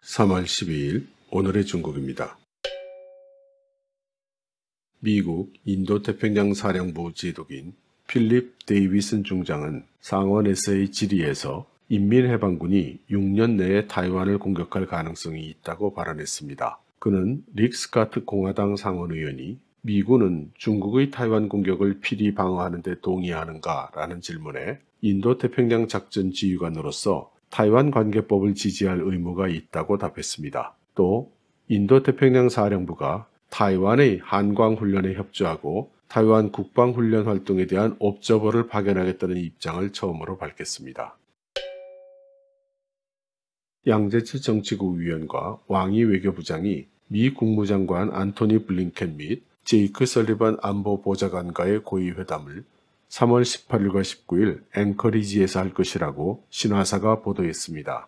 3월 12일 오늘의 중국입니다. 미국 인도태평양 사령부 제독인 필립 데이비슨 중장은 상원 에세이 질의에서 인민해방군이 6년 내에 타이완을 공격할 가능성이 있다고 발언했습니다. 그는 릭 스카트 공화당 상원의원이 미군은 중국의 타이완 공격을 필히 방어하는 데 동의하는가? 라는 질문에 인도태평양 작전 지휘관으로서 타이완 관계법을 지지할 의무가 있다고 답했습니다. 또 인도태평양 사령부가 타이완의 한광훈련에 협조하고 타이완 국방훈련 활동에 대한 옵저버를 파견하겠다는 입장을 처음으로 밝혔습니다. 양재치 정치국 위원과 왕이 외교부장이 미 국무장관 안토니 블링켄 및 제이크 설리반 안보보좌관과의 고위회담을 3월 18일과 19일 앵커리지에서 할 것이라고 신화사가 보도했습니다.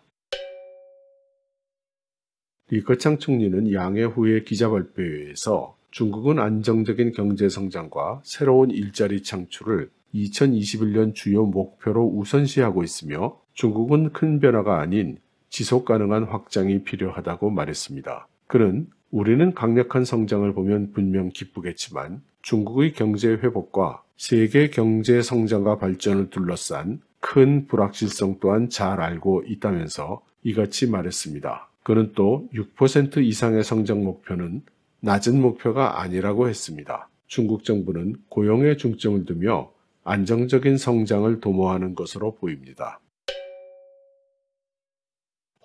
리커창 총리는 양회 후의 기자발표회에서 중국은 안정적인 경제성장과 새로운 일자리 창출을 2021년 주요 목표로 우선시하고 있으며 중국은 큰 변화가 아닌 지속가능한 확장이 필요하다고 말했습니다. 그는 우리는 강력한 성장을 보면 분명 기쁘겠지만 중국의 경제 회복과 세계 경제 성장과 발전을 둘러싼 큰 불확실성 또한 잘 알고 있다면서 이같이 말했습니다. 그는 또 6% 이상의 성장 목표는 낮은 목표가 아니라고 했습니다. 중국 정부는 고용에 중점을 두며 안정적인 성장을 도모하는 것으로 보입니다.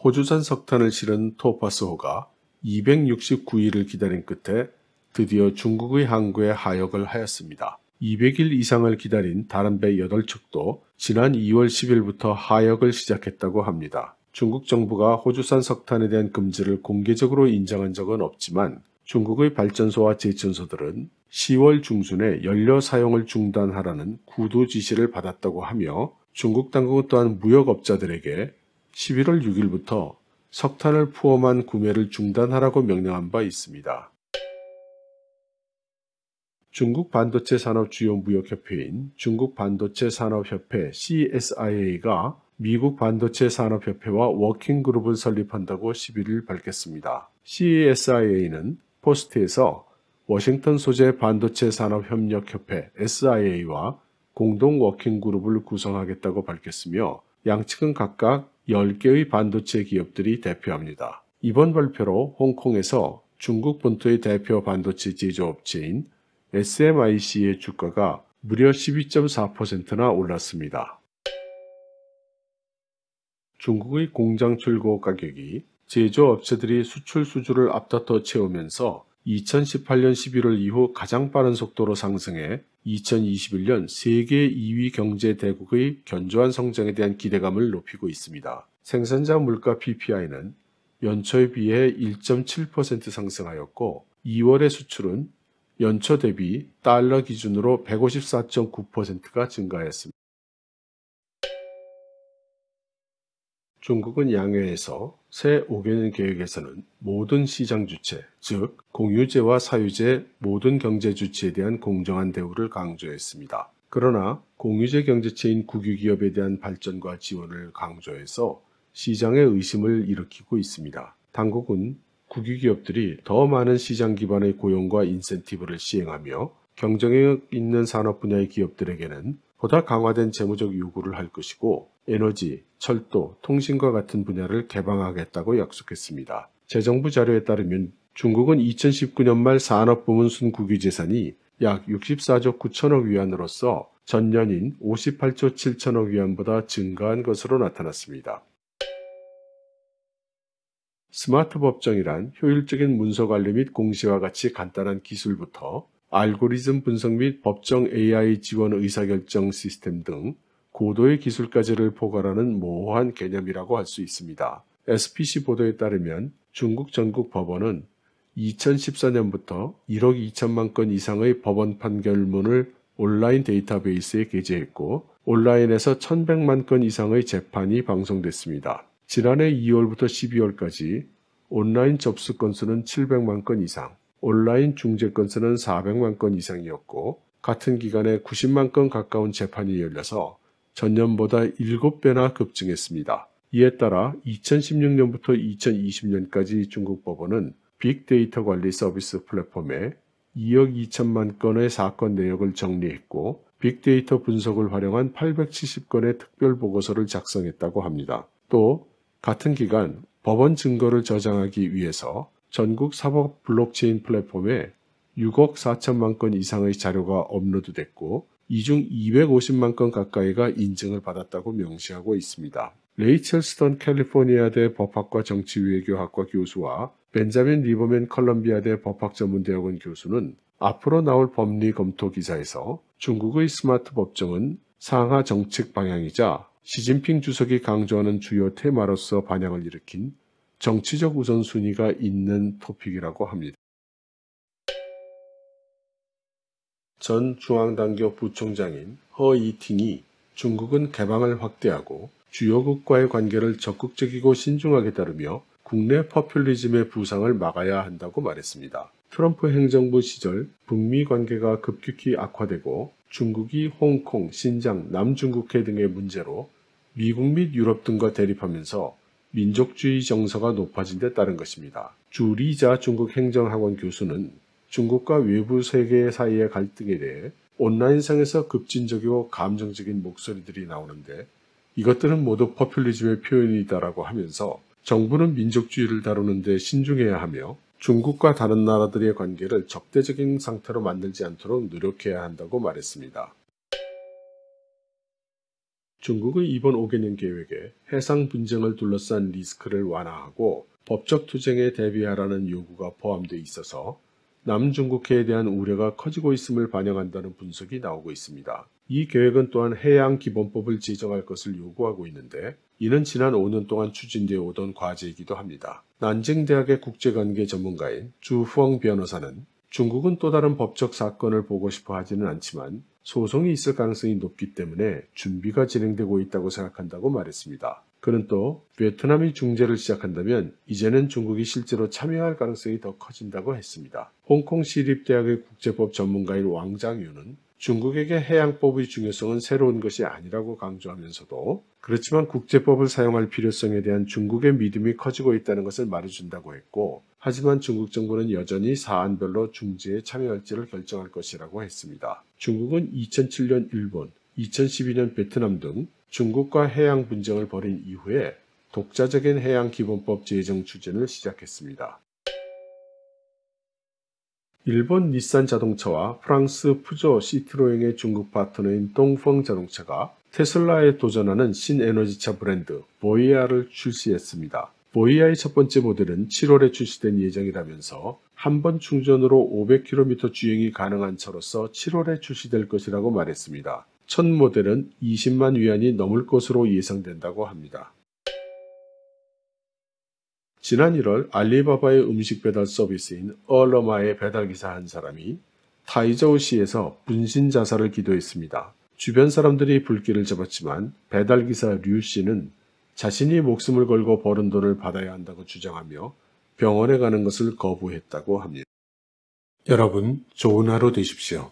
호주산 석탄을 실은 토파스호가 269일을 기다린 끝에 드디어 중국의 항구에 하역을 하였습니다. 200일 이상을 기다린 다른 배 8척도 지난 2월 10일부터 하역을 시작했다고 합니다. 중국 정부가 호주산 석탄에 대한 금지를 공개적으로 인정한 적은 없지만 중국의 발전소와 제천소들은 10월 중순에 연료 사용을 중단하라는 구두 지시를 받았다고 하며 중국 당국은 또한 무역업자들에게 11월 6일부터 석탄을 포함한 구매를 중단하라고 명령한 바 있습니다. 중국 반도체 산업 주요 무역협회인 중국 반도체 산업협회 CSIA가 미국 반도체 산업협회와 워킹그룹을 설립한다고 11일 밝혔습니다. CSIA는 포스트에서 워싱턴 소재 반도체 산업협력협회 SIA와 공동 워킹그룹을 구성하겠다고 밝혔으며 양측은 각각 10개의 반도체 기업들이 대표합니다. 이번 발표로 홍콩에서 중국 본토의 대표 반도체 제조업체인 SMIC의 주가가 무려 12.4%나 올랐습니다. 중국의 공장 출고 가격이 제조업체들이 수출 수주를 앞다퉈 채우면서 2018년 11월 이후 가장 빠른 속도로 상승해 2021년 세계 2위 경제 대국의 견조한 성장에 대한 기대감을 높이고 있습니다. 생산자 물가 PPI는 연초에 비해 1.7% 상승하였고 2월의 수출은 연초 대비 달러 기준으로 154.9%가 증가했습니다. 중국은 양회에서 새 5개년 계획에서는 모든 시장 주체, 즉 공유제와 사유제 모든 경제 주체에 대한 공정한 대우를 강조했습니다. 그러나 공유제 경제체인 국유기업에 대한 발전과 지원을 강조해서 시장의 의심을 일으키고 있습니다. 당국은 국유기업들이 더 많은 시장 기반의 고용과 인센티브를 시행하며 경쟁력 있는 산업 분야의 기업들에게는 보다 강화된 재무적 요구를 할 것이고 에너지, 철도, 통신과 같은 분야를 개방하겠다고 약속했습니다. 재정부 자료에 따르면 중국은 2019년 말 산업부문 순국유재산이 약 64조 9천억 위안으로서 전년인 58조 7천억 위안보다 증가한 것으로 나타났습니다. 스마트 법정이란 효율적인 문서 관리 및 공시와 같이 간단한 기술부터 알고리즘 분석 및 법정 AI 지원 의사결정 시스템 등 고도의 기술까지를 포괄하는 모호한 개념이라고 할 수 있습니다. SPC 보도에 따르면 중국 전국 법원은 2014년부터 1억 2천만 건 이상의 법원 판결문을 온라인 데이터베이스에 게재했고 온라인에서 1,100만 건 이상의 재판이 방송됐습니다. 지난해 2월부터 12월까지 온라인 접수 건수는 700만 건 이상, 온라인 중재 건수는 400만 건 이상이었고 같은 기간에 90만 건 가까운 재판이 열려서 전년보다 7배나 급증했습니다. 이에 따라 2016년부터 2020년까지 중국 법원은 빅데이터 관리 서비스 플랫폼에 2억 2천만 건의 사건 내역을 정리했고 빅데이터 분석을 활용한 870건의 특별 보고서를 작성했다고 합니다. 또 같은 기간 법원 증거를 저장하기 위해서 전국 사법 블록체인 플랫폼에 6억 4천만 건 이상의 자료가 업로드됐고 이 중 250만 건 가까이가 인증을 받았다고 명시하고 있습니다. 레이첼 스턴 캘리포니아대 법학과 정치외교학과 교수와 벤자민 리버맨 컬럼비아대 법학전문대학원 교수는 앞으로 나올 법리 검토 기사에서 중국의 스마트 법정은 상하 정책 방향이자 시진핑 주석이 강조하는 주요 테마로서 반향을 일으킨 정치적 우선순위가 있는 토픽이라고 합니다. 전 중앙당교 부총장인 허 이팅이 중국은 개방을 확대하고 주요국과의 관계를 적극적이고 신중하게 다루며 국내 포퓰리즘의 부상을 막아야 한다고 말했습니다. 트럼프 행정부 시절 북미 관계가 급격히 악화되고 중국이 홍콩, 신장, 남중국해 등의 문제로 미국 및 유럽 등과 대립하면서 민족주의 정서가 높아진 데 따른 것입니다. 주리자 중국 행정학원 교수는 중국과 외부 세계 사이의 갈등에 대해 온라인상에서 급진적이고 감정적인 목소리들이 나오는데 이것들은 모두 포퓰리즘의 표현이다라고 하면서 정부는 민족주의를 다루는 데 신중해야 하며 중국과 다른 나라들의 관계를 적대적인 상태로 만들지 않도록 노력해야 한다고 말했습니다. 중국의 이번 5개년 계획에 해상 분쟁을 둘러싼 리스크를 완화하고 법적 투쟁에 대비하라는 요구가 포함되어 있어서 남중국해에 대한 우려가 커지고 있음을 반영한다는 분석이 나오고 있습니다. 이 계획은 또한 해양기본법을 제정할 것을 요구하고 있는데 이는 지난 5년 동안 추진되어 오던 과제이기도 합니다. 난징대학의 국제관계 전문가인 주펑 변호사는 중국은 또 다른 법적 사건을 보고 싶어 하지는 않지만 소송이 있을 가능성이 높기 때문에 준비가 진행되고 있다고 생각한다고 말했습니다. 그는 또 베트남이 중재를 시작한다면 이제는 중국이 실제로 참여할 가능성이 더 커진다고 했습니다. 홍콩 시립대학의 국제법 전문가인 왕장유는 중국에게 해양법의 중요성은 새로운 것이 아니라고 강조하면서도 그렇지만 국제법을 사용할 필요성에 대한 중국의 믿음이 커지고 있다는 것을 말해준다고 했고 하지만 중국 정부는 여전히 사안별로 중재에 참여할지를 결정할 것이라고 했습니다. 중국은 2007년 일본, 2012년 베트남 등 중국과 해양 분쟁을 벌인 이후에 독자적인 해양기본법 제정 추진을 시작했습니다. 일본 닛산 자동차와 프랑스 푸조 시트로eng의 중국 파트너인 동펑 자동차가 테슬라에 도전하는 신에너지차 브랜드 보이아를 출시했습니다. 보이아의 첫 번째 모델은 7월에 출시된 예정이라면서 한 번 충전으로 500km 주행이 가능한 차로서 7월에 출시될 것이라고 말했습니다. 첫 모델은 20만 위안이 넘을 것으로 예상된다고 합니다. 지난 1월 알리바바의 음식 배달 서비스인 얼러마의 배달기사 한 사람이 타이저우시에서 분신 자살을 기도했습니다. 주변 사람들이 불길을 잡았지만 배달기사 류 씨는 자신이 목숨을 걸고 벌은 돈을 받아야 한다고 주장하며 병원에 가는 것을 거부했다고 합니다. 여러분, 좋은 하루 되십시오.